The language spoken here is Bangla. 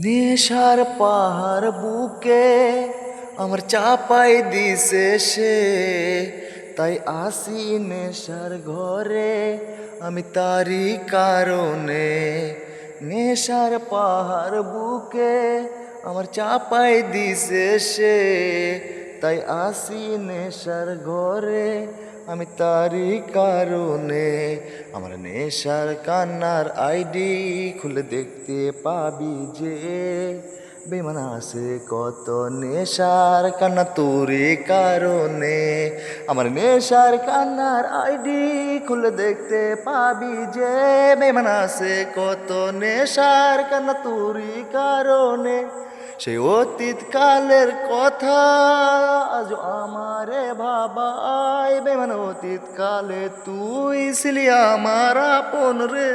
নেশার পাহাড় বুকে আমার চাপাই দিছে সে, তাই আসি নেশার ঘরে আমি তারই কারণে। নেশার পাহাড় বুকে আমার চাপাই দিছে সে, তাই আসি নেশার ঘরে আমি তারই কারণে। আমার নেশার কান্নার আইডি খুলে দেখতে পাবি যে, বেমান আছে কত নেশার কান্না তোরই কারণে। আমার নেশার কান্নার আইডি খুলে দেখতে পাবি যে, বেমান আছে কত নেশার কান্না তোরই কারণে। সেই অতীত কালের কথা আজ আমারে ভাবাই, বেমান অতীত কালে তুই ছিলি আমার আপন রে।